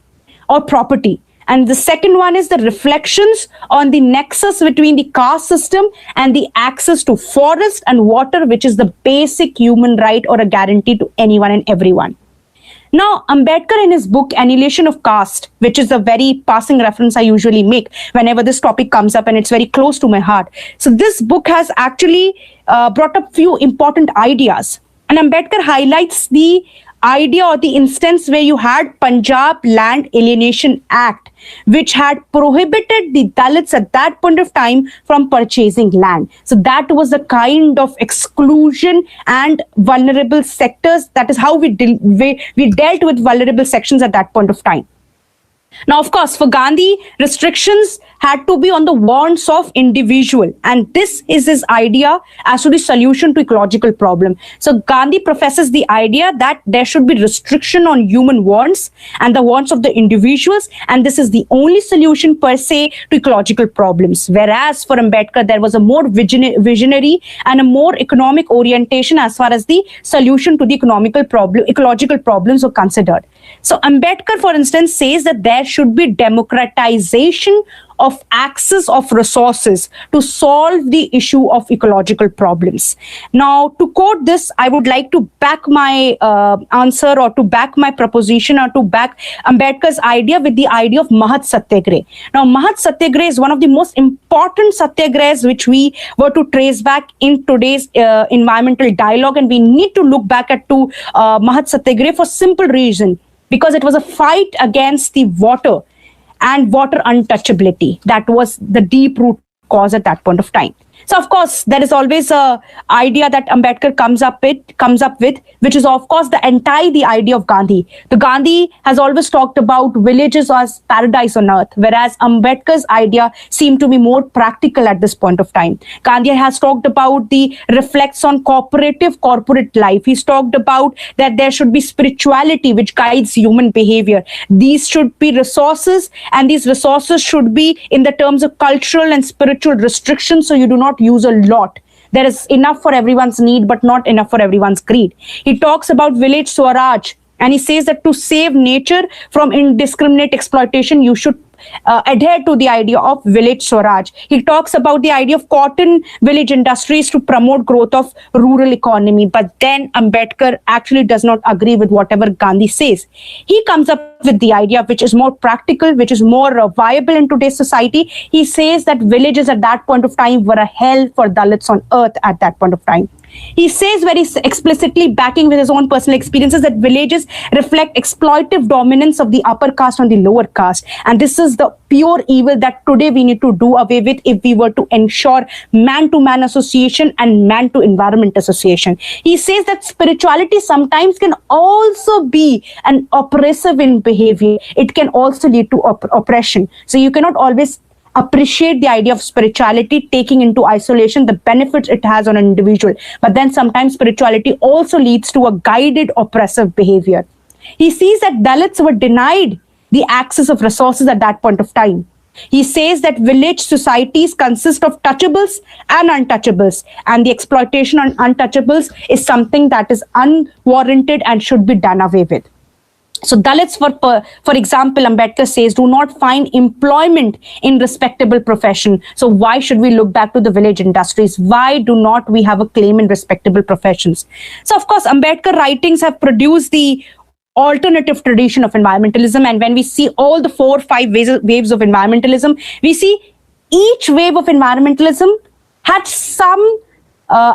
or property. And the second one is the reflections on the nexus between the caste system and the access to forest and water, which is the basic human right or a guarantee to anyone and everyone. Now, Ambedkar in his book, Annihilation of Caste, which is a very passing reference I usually make whenever this topic comes up, and it's very close to my heart. So this book has actually brought up few important ideas. And Ambedkar highlights the idea or the instance where you had Punjab Land Alienation Act, which had prohibited the Dalits at that point of time from purchasing land. So that was the kind of exclusion and vulnerable sectors. That is how we dealt with vulnerable sections at that point of time. Now, of course, for Gandhi, restrictions had to be on the wants of individual. And this is his idea as to the solution to ecological problem. So Gandhi professes the idea that there should be restriction on human wants and the wants of the individuals. And this is the only solution per se to ecological problems. Whereas for Ambedkar, there was a more visionary and a more economic orientation as far as the solution to the ecological problems were considered. So Ambedkar, for instance, says that there should be democratization of access of resources to solve the issue of ecological problems. Now, to quote this, I would like to back my answer or to back my proposition or to back Ambedkar's idea with the idea of Mahat Satyagraha. Now, Mahat Satyagraha is one of the most important satyagrahas which we were to trace back in today's environmental dialogue, and we need to look back at to Mahat Satyagraha for simple reason, because it was a fight against the water and water untouchability. That was the deep root cause at that point of time. So, of course, there is always a idea that Ambedkar comes up with, which is, of course, the idea of Gandhi. The Gandhi has always talked about villages as paradise on earth, whereas Ambedkar's idea seemed to be more practical at this point of time. Gandhi has talked about the reflects on corporate life. He's talked about that there should be spirituality which guides human behavior. These should be resources, and these resources should be in the terms of cultural and spiritual restrictions, so you do not use a lot. There is enough for everyone's need, but not enough for everyone's greed. He talks about village Swaraj, and he says that to save nature from indiscriminate exploitation, you should adhere to the idea of village Swaraj. He talks about the idea of cotton village industries to promote growth of rural economy. But then Ambedkar actually does not agree with whatever Gandhi says. He comes up with the idea which is more practical, which is more viable in today's society. He says that villages at that point of time were a hell for Dalits on earth at that point of time. He says very explicitly, backing with his own personal experiences, that villages reflect exploitive dominance of the upper caste on the lower caste. And this is the pure evil that today we need to do away with if we were to ensure man-to-man association and man-to-environment association. He says that spirituality sometimes can also be an oppressive in behavior. It can also lead to oppression. So you cannot always appreciate the idea of spirituality taking into isolation the benefits it has on an individual. But then sometimes spirituality also leads to a guided oppressive behavior. He sees that Dalits were denied the access of resources at that point of time. He says that village societies consist of touchables and untouchables, and the exploitation on untouchables is something that is unwarranted and should be done away with. So Dalits, for example, Ambedkar says, do not find employment in respectable profession. So why should we look back to the village industries? Why do not we have a claim in respectable professions? So of course, Ambedkar writings have produced the alternative tradition of environmentalism. And when we see all the 4 or 5 waves of environmentalism, we see each wave of environmentalism had some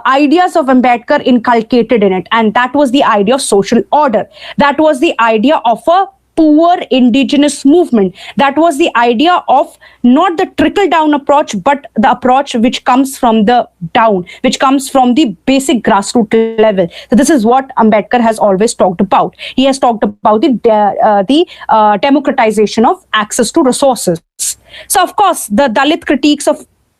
ideas of Ambedkar inculcated in it. And that was the idea of social order. That was the idea of a poor indigenous movement. That was the idea of not the trickle-down approach, but the approach which comes from the down, which comes from the basic grassroots level. So this is what Ambedkar has always talked about. He has talked about the democratization of access to resources. So of course, the Dalit critiques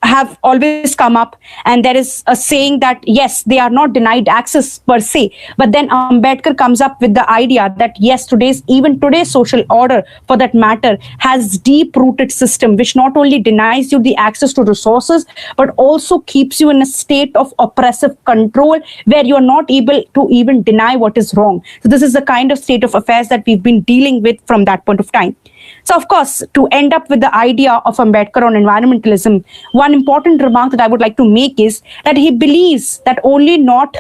have always come up, and there is a saying that yes, they are not denied access per se, but then Ambedkar comes up with the idea that yes, even today's social order for that matter has deep rooted system which not only denies you the access to resources but also keeps you in a state of oppressive control where you are not able to even deny what is wrong. So this is the kind of state of affairs that we've been dealing with from that point of time. So, of course, to end up with the idea of Ambedkar on environmentalism, one important remark that I would like to make is that he believes that only not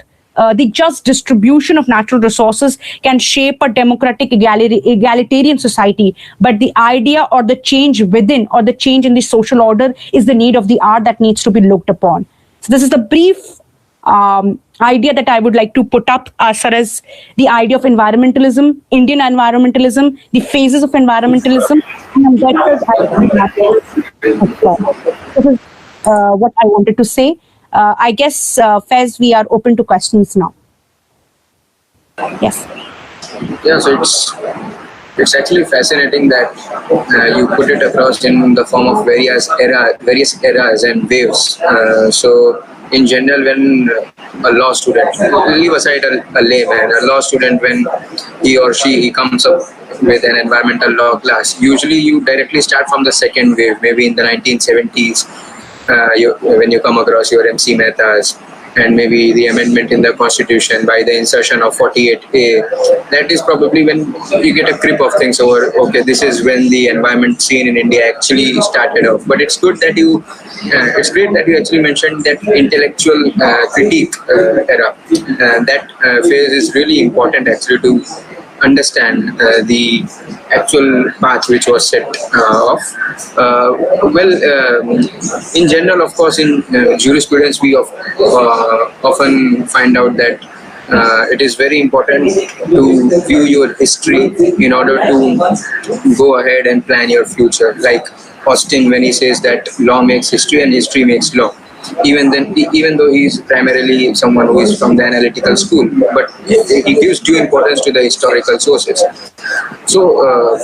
the just distribution of natural resources can shape a democratic egalitarian society, but the idea or the change within or the change in the social order is the need of the hour that needs to be looked upon. So this is the brief idea that I would like to put up as far as the idea of environmentalism, Indian environmentalism, the phases of environmentalism, and this is what I wanted to say. I guess, Faiz, we are open to questions now. Yes. Yeah, so it's actually fascinating that you put it across in the form of various eras and waves. So in general, when a law student, leave aside a layman, a law student, when he or she comes up with an environmental law class, usually you directly start from the second wave, maybe in the 1970s, when you come across your MC Mehta's and maybe the amendment in the constitution by the insertion of 48A. That is probably when you get a grip of things over, okay, this is when the environment scene in India actually started off. But it's good that it's great that you actually mentioned that intellectual critique era. That phase is really important actually to understand the actual path which was set off. In general, of course, in jurisprudence, we often find out that it is very important to view your history in order to go ahead and plan your future. Like Austin, when he says that law makes history and history makes law. Even though he is primarily someone who is from the analytical school, but he gives due importance to the historical sources. So,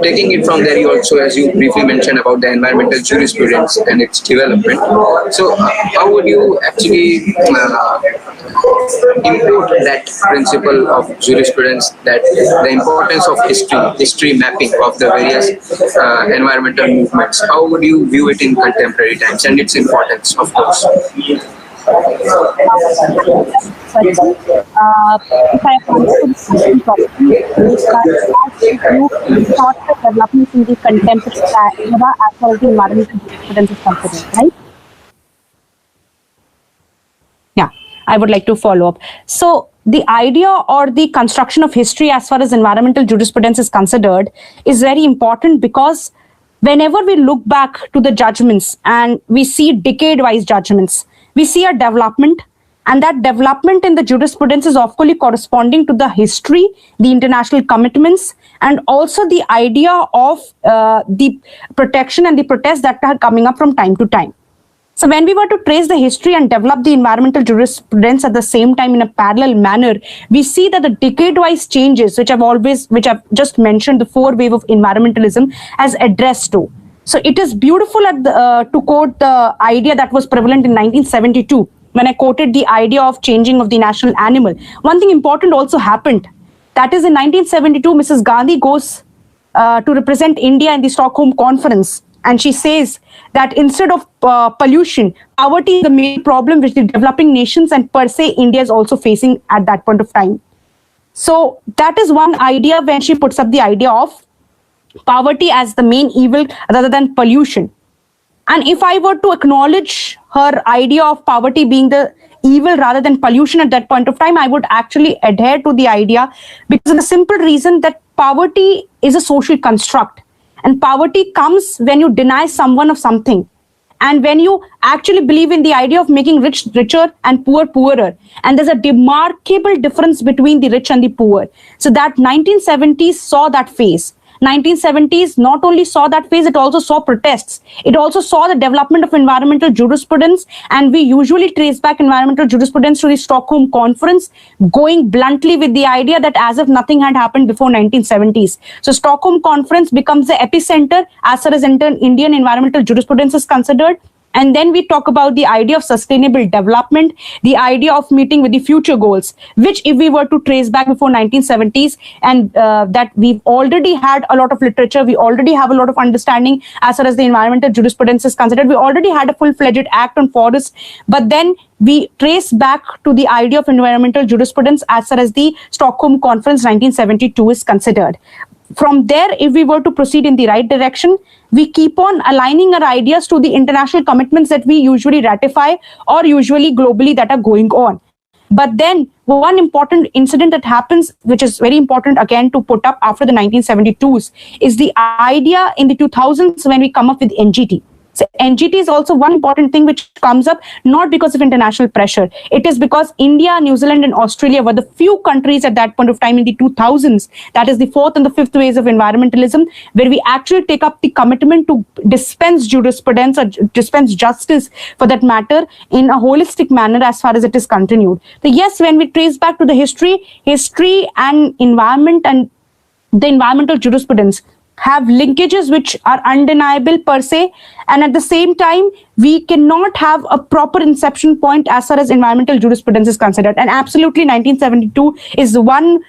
taking it from there, you also, as you briefly mentioned about the environmental jurisprudence and its development. So, how would you actually import that principle of jurisprudence, that the importance of history mapping of the various environmental movements? How would you view it in contemporary times and its importance, of course? If I understood the question properly, you thought the developments in the contemporary era as far as the environmental jurisprudence is concerned, right? Yeah, I would like to follow up. So the idea or the construction of history as far as environmental jurisprudence is considered is very important, because whenever we look back to the judgments and we see decade-wise judgments, we see a development, and that development in the jurisprudence is often corresponding to the history, the international commitments, and also the idea of the protection and the protests that are coming up from time to time. So when we were to trace the history and develop the environmental jurisprudence at the same time in a parallel manner, we see that the decade-wise changes, which I've just mentioned, the 4 wave of environmentalism as addressed to. So it is beautiful to quote the idea that was prevalent in 1972, when I quoted the idea of changing of the national animal. One thing important also happened. That is, in 1972, Mrs. Gandhi goes to represent India in the Stockholm Conference. And she says that instead of pollution, poverty is the main problem which the developing nations and per se India is also facing at that point of time. So that is one idea when she puts up the idea of poverty as the main evil rather than pollution. And if I were to acknowledge her idea of poverty being the evil rather than pollution at that point of time, I would actually adhere to the idea because of the simple reason that poverty is a social construct. And poverty comes when you deny someone of something. And when you actually believe in the idea of making rich richer and poor poorer. And there's a remarkable difference between the rich and the poor. So that 1970s saw that phase. 1970s not only saw that phase, it also saw protests. It also saw the development of environmental jurisprudence, and we usually trace back environmental jurisprudence to the Stockholm Conference, going bluntly with the idea that as if nothing had happened before 1970s. So Stockholm Conference becomes the epicenter as far as Indian environmental jurisprudence is considered. And then we talk about the idea of sustainable development, the idea of meeting with the future goals, which if we were to trace back before 1970s, and that we've already had a lot of literature, we already have a lot of understanding as far as the environmental jurisprudence is considered. We already had a full-fledged act on forests, but then we trace back to the idea of environmental jurisprudence as far as the Stockholm Conference 1972 is considered. From there, if we were to proceed in the right direction, we keep on aligning our ideas to the international commitments that we usually ratify or usually globally that are going on. But then one important incident that happens, which is very important again to put up after the 1972s, is the idea in the 2000s when we come up with NGT. So NGT is also one important thing which comes up not because of international pressure. It is because India, New Zealand and Australia were the few countries at that point of time in the 2000s, that is the fourth and the fifth waves of environmentalism, where we actually take up the commitment to dispense jurisprudence or dispense justice for that matter in a holistic manner as far as it is continued. So yes, when we trace back to the history and environment and the environmental jurisprudence have linkages which are undeniable per se, and at the same time we cannot have a proper inception point as far as environmental jurisprudence is considered. And absolutely 1972 is one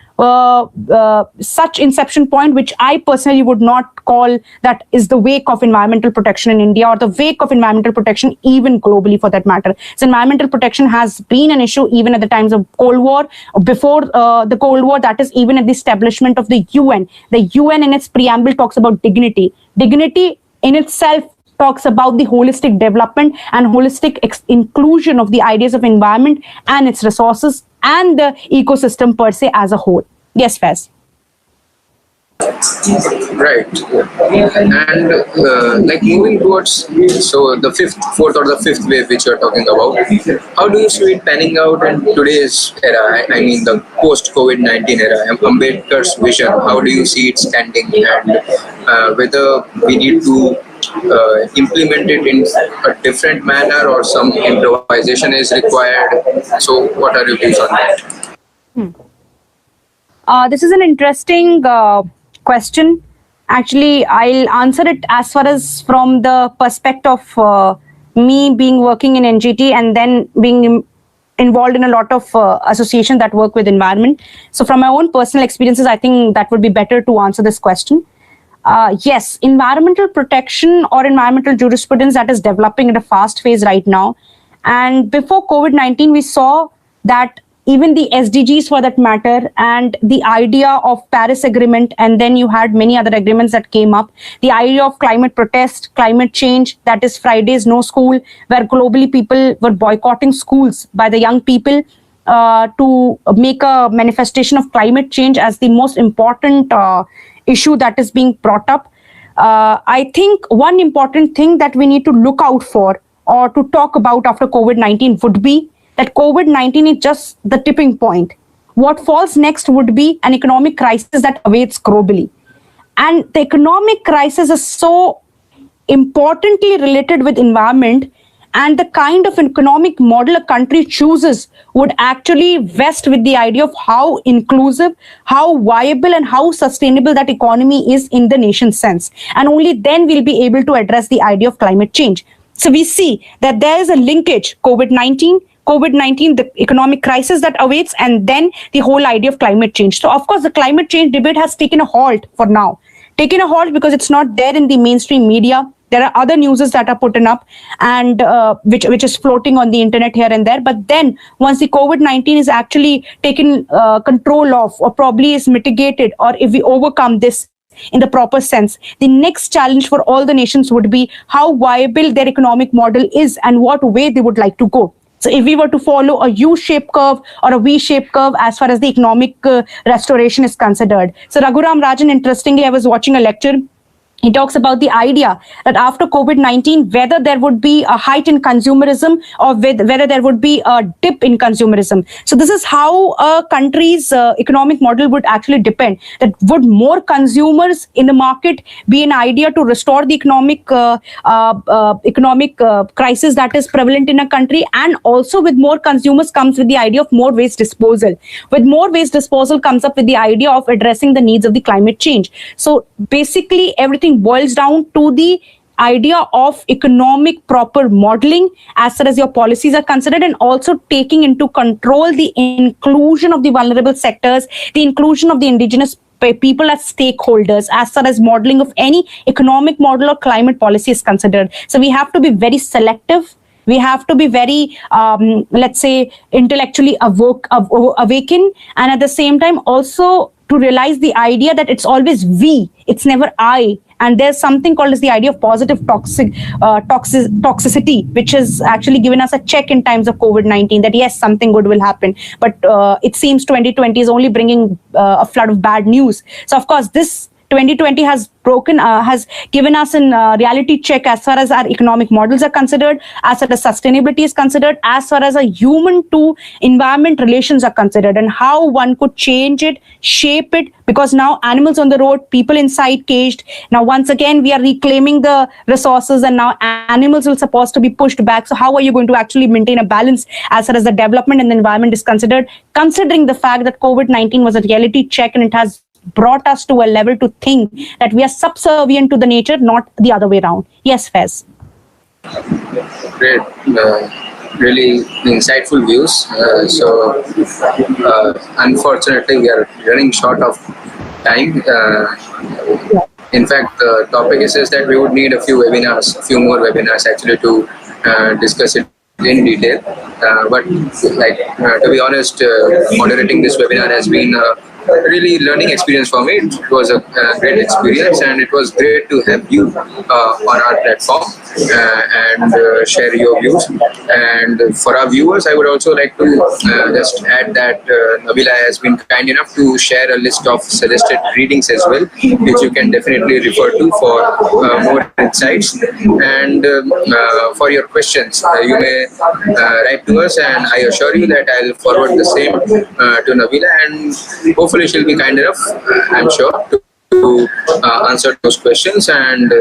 such inception point which I personally would not call that is the wake of environmental protection in India or the wake of environmental protection even globally for that matter. So environmental protection has been an issue even at the times of Cold War, before the Cold War, that is even at the establishment of the UN. The UN in its preamble talks about dignity. Dignity in itself talks about the holistic development and holistic inclusion of the ideas of environment and its resources and the ecosystem per se as a whole. Yes, Faz. Right. And like moving towards the fourth or the fifth wave which you're talking about, how do you see it panning out in today's era? I mean the post-COVID-19 era, Ambedkar's vision, how do you see it standing, and whether we need to implement it in a different manner or some improvisation is required? So what are your views on that? This is an interesting question. Actually, I'll answer it as far as from the perspective of me being working in NGT and then being involved in a lot of associations that work with environment. So from my own personal experiences, I think that would be better to answer this question. Yes, environmental protection or environmental jurisprudence that is developing at a fast phase right now. And before COVID-19, we saw that even the SDGs for that matter and the idea of Paris Agreement, and then you had many other agreements that came up. The idea of climate protest, climate change, that is Fridays No School, where globally people were boycotting schools by the young people to make a manifestation of climate change as the most important issue that is being brought up. I think one important thing that we need to look out for or to talk about after COVID-19 would be that COVID-19 is just the tipping point. What falls next would be an economic crisis that awaits globally. And the economic crisis is so importantly related with environment, and the kind of economic model a country chooses would actually vest with the idea of how inclusive, how viable, and how sustainable that economy is in the nation's sense. And only then we'll be able to address the idea of climate change. So we see that there is a linkage, COVID-19, the economic crisis that awaits, and then the whole idea of climate change. So of course, the climate change debate has taken a halt for now taken a halt because it's not there in the mainstream media. There are other newses that are put up and which is floating on the internet here and there. But then once the COVID-19 is actually taken control of, or probably is mitigated, or if we overcome this in the proper sense, the next challenge for all the nations would be how viable their economic model is and what way they would like to go. So if we were to follow a U-shaped curve or a V-shaped curve as far as the economic restoration is considered. So Raghuram Rajan, interestingly, I was watching a lecture. He talks about the idea that after COVID-19, whether there would be a height in consumerism or whether there would be a dip in consumerism. So this is how a country's economic model would actually depend. That would more consumers in the market be an idea to restore the economic crisis that is prevalent in a country, and also with more consumers comes with the idea of more waste disposal. With more waste disposal comes up with the idea of addressing the needs of the climate change. So basically everything boils down to the idea of economic proper modeling as far as your policies are considered, and also taking into control the inclusion of the vulnerable sectors, the inclusion of the indigenous people as stakeholders as far as modeling of any economic model or climate policy is considered. So we have to be very selective. We have to be very, let's say, intellectually awakened, and at the same time also to realize the idea that it's always we, it's never I. And there's something called as the idea of positive toxicity, which has actually given us a check in times of COVID-19 that yes, something good will happen. But it seems 2020 is only bringing a flood of bad news. So of course, this 2020 has given us a reality check as far as our economic models are considered, as far as sustainability is considered, as far as a human to environment relations are considered, and how one could change it, shape it, because now animals on the road, people inside caged. Now once again we are reclaiming the resources, and now animals will supposed to be pushed back. So how are you going to actually maintain a balance as far as the development and the environment is considered, considering the fact that COVID-19 was a reality check and it has brought us to a level to think that we are subservient to the nature, not the other way around. Yes, Faiz. Great. Really insightful views. Unfortunately, we are running short of time. In fact, the topic is that we would need a few more webinars actually to discuss it in detail. But to be honest, moderating this webinar has been really learning experience for me. It was a great experience, and it was great to have you on our platform and share your views. And for our viewers, I would also like to just add that Nabila has been kind enough to share a list of suggested readings as well, which you can definitely refer to for more insights. And for your questions, you may write to us, and I assure you that I'll forward the same to Nabila, and hopefully she'll be kind enough, I'm sure, to answer those questions. And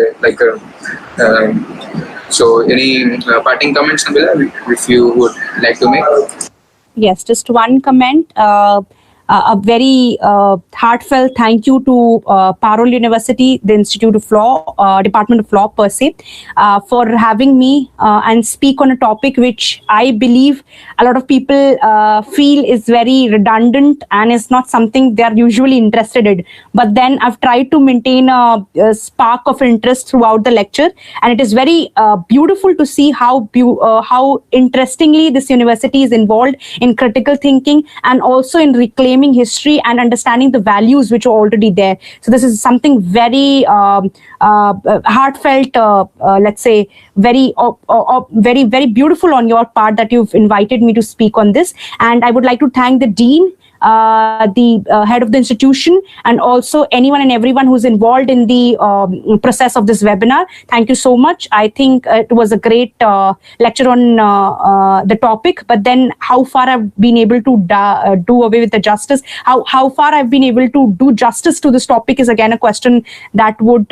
so any parting comments, Nabila, if you would like to make? Yes, just one comment. A very heartfelt thank you to Parole University, the Institute of Law, Department of Law per se, for having me and speak on a topic which I believe a lot of people feel is very redundant and is not something they are usually interested in. But then I've tried to maintain a spark of interest throughout the lecture, and it is very beautiful to see how interestingly this university is involved in critical thinking and also in reclaiming history and understanding the values which are already there. So this is something very heartfelt, let's say, very beautiful on your part that you've invited me to speak on this. And I would like to thank the Dean, the head of the institution, and also anyone and everyone who's involved in the process of this webinar. Thank you so much. I think it was a great lecture on the topic, but then how far I've been able to do away with the justice, how far I've been able to do justice to this topic is again a question that would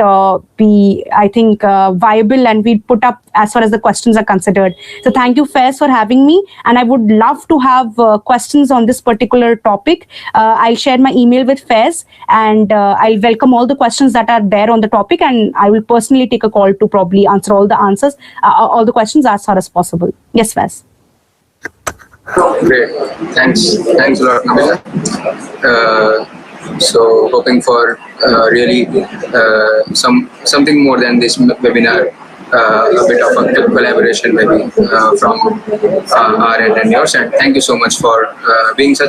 be, I think, viable, and we'd put up as far as the questions are considered. So thank you, Faiz, for having me, and I would love to have questions on this particular topic. I'll share my email with Faiz, and I'll welcome all the questions that are there on the topic, and I will personally take a call to probably answer all the questions as far as possible. Yes, Faiz. Great. Thanks a lot, Nabila. So hoping for really something more than this webinar. A bit of a collaboration maybe from our end and yours. And thank you so much for being such